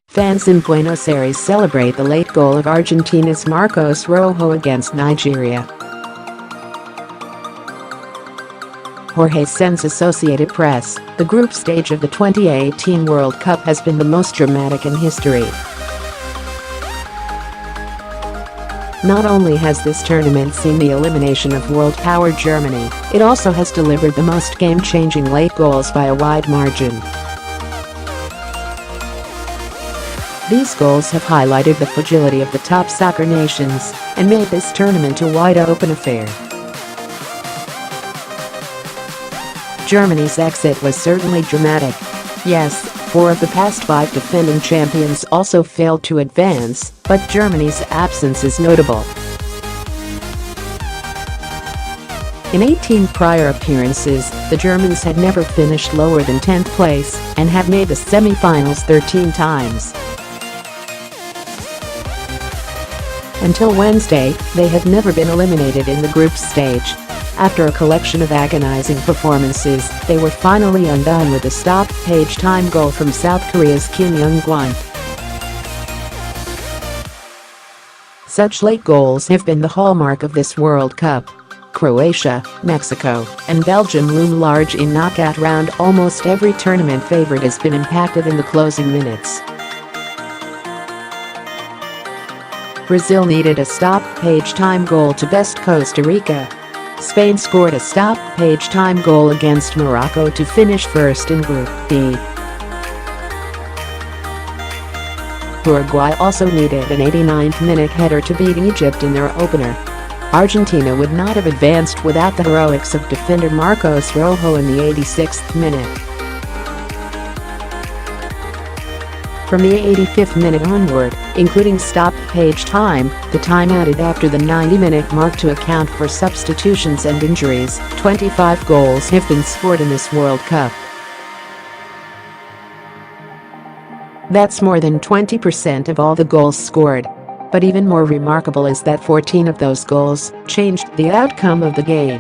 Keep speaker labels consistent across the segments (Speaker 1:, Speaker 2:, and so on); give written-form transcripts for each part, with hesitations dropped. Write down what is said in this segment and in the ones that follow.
Speaker 1: Fans in Buenos Aires celebrate the late goal of Argentina's Marcos Rojo against Nigeria. Jorge Saenz, Associated Press. The group stage of the 2018 World Cup has been the most dramatic in history. Not only has this tournament seen the elimination of world power Germany, it also has delivered the most game-changing late goals by a wide margin. These goals have highlighted the fragility of the top soccer nations and made this tournament a wide-open affair. Germany's exit was certainly dramatic. Yes, 4 of the past 5 defending champions also failed to advance, but Germany's absence is notable. In 18 prior appearances, the Germans had never finished lower than 10th place and have made the semi-finals 13 times. Until Wednesday, they had never been eliminated in the group stage. After a collection of agonizing performances, they were finally undone with a stoppage time goal from South Korea's Young-Gwon. Such late goals have been the hallmark of this World Cup. Croatia, Mexico, and Belgium loom large in knockout round. Almost every tournament favorite has been impacted in the closing minutes. Brazil needed a stoppage time goal to best Costa Rica. Spain scored a stoppage time goal against Morocco to finish first in Group B. Uruguay also needed an 89th-minute header to beat Egypt in their opener. Argentina would not have advanced without the heroics of defender Marcos Rojo in the 86th minute. From the 85th minute onward, including stoppage time, the time added after the 90-minute mark to account for substitutions and injuries, 25 goals have been scored in this World Cup. That's more than 20% of all the goals scored. But even more remarkable is that 14 of those goals changed the outcome of the game.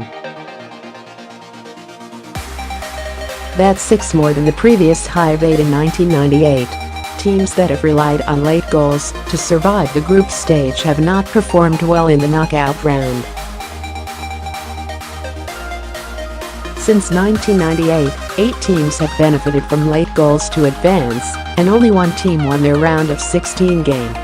Speaker 1: That's 6 more than the previous high of 8 in 1998. Teams that have relied on late goals to survive the group stage have not performed well in the knockout round. Since 1998, 8 teams have benefited from late goals to advance, and only 1 team won their round of 16 game.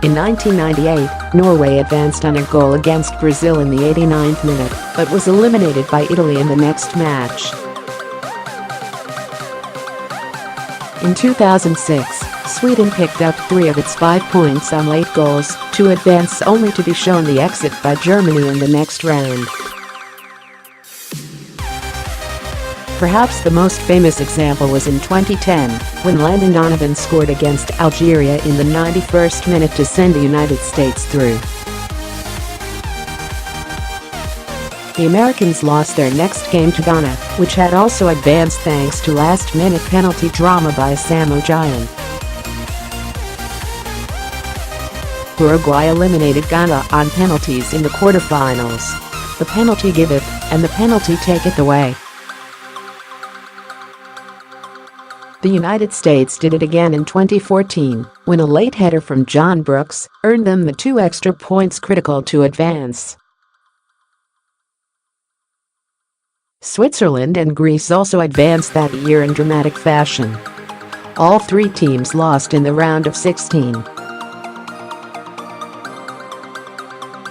Speaker 1: In 1998, Norway advanced on a goal against Brazil in the 89th minute, but was eliminated by Italy in the next match. In 2006, Sweden picked up 3 of its 5 points on late goals to advance, only to be shown the exit by Germany in the next round. Perhaps the most famous example was in 2010, when Landon Donovan scored against Algeria in the 91st minute to send the United States through. The Americans lost their next game to Ghana, which had also advanced thanks to last-minute penalty drama by Asamoah Gyan. Uruguay eliminated Ghana on penalties in the quarterfinals. The penalty giveth and the penalty taketh away. The United States did it again in 2014, when a late header from John Brooks earned them the 2 extra points critical to advance. Switzerland and Greece also advanced that year in dramatic fashion. All 3 teams lost in the round of 16.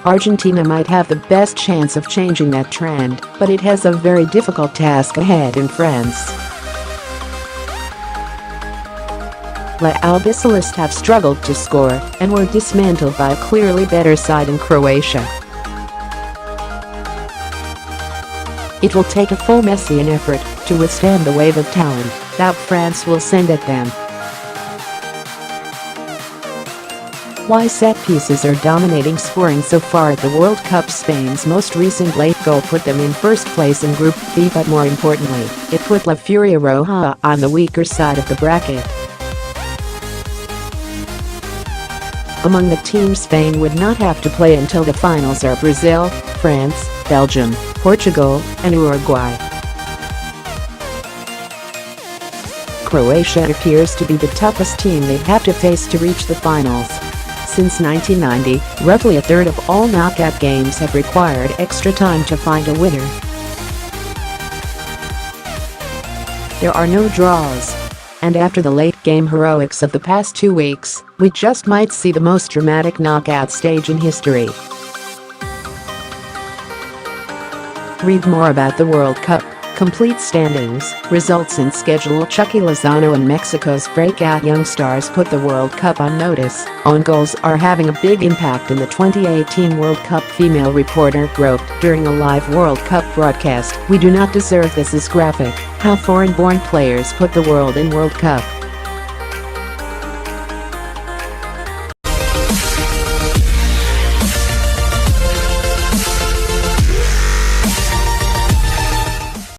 Speaker 1: Argentina might have the best chance of changing that trend, but it has a very difficult task ahead in France. The Albiceles have struggled to score and were dismantled by a clearly better side in Croatia. It will take a full Messian effort to withstand the wave of talent that France will send at them. Why set pieces are dominating scoring so far at the World Cup? Spain's most recent late goal put them in first place in Group B, but more importantly, it put La Furia Roja on the weaker side of the bracket. Among the teams Spain would not have to play until the finals are Brazil, France, Belgium, Portugal, and Uruguay. Croatia appears to be the toughest team they'd have to face to reach the finals. Since 1990, roughly a third of all knockout games have required extra time to find a winner. There are no draws. And after the late-game heroics of the past 2 weeks, we just might see the most dramatic knockout stage in history. Read more about the World Cup, complete standings, results and schedule. Chucky Lozano and Mexico's breakout young stars put the World Cup on notice. Own goals are having a big impact in the 2018 World Cup, female reporter wrote during a live World Cup broadcast. We do not deserve this. Is graphic how foreign-born players put the world in World Cup.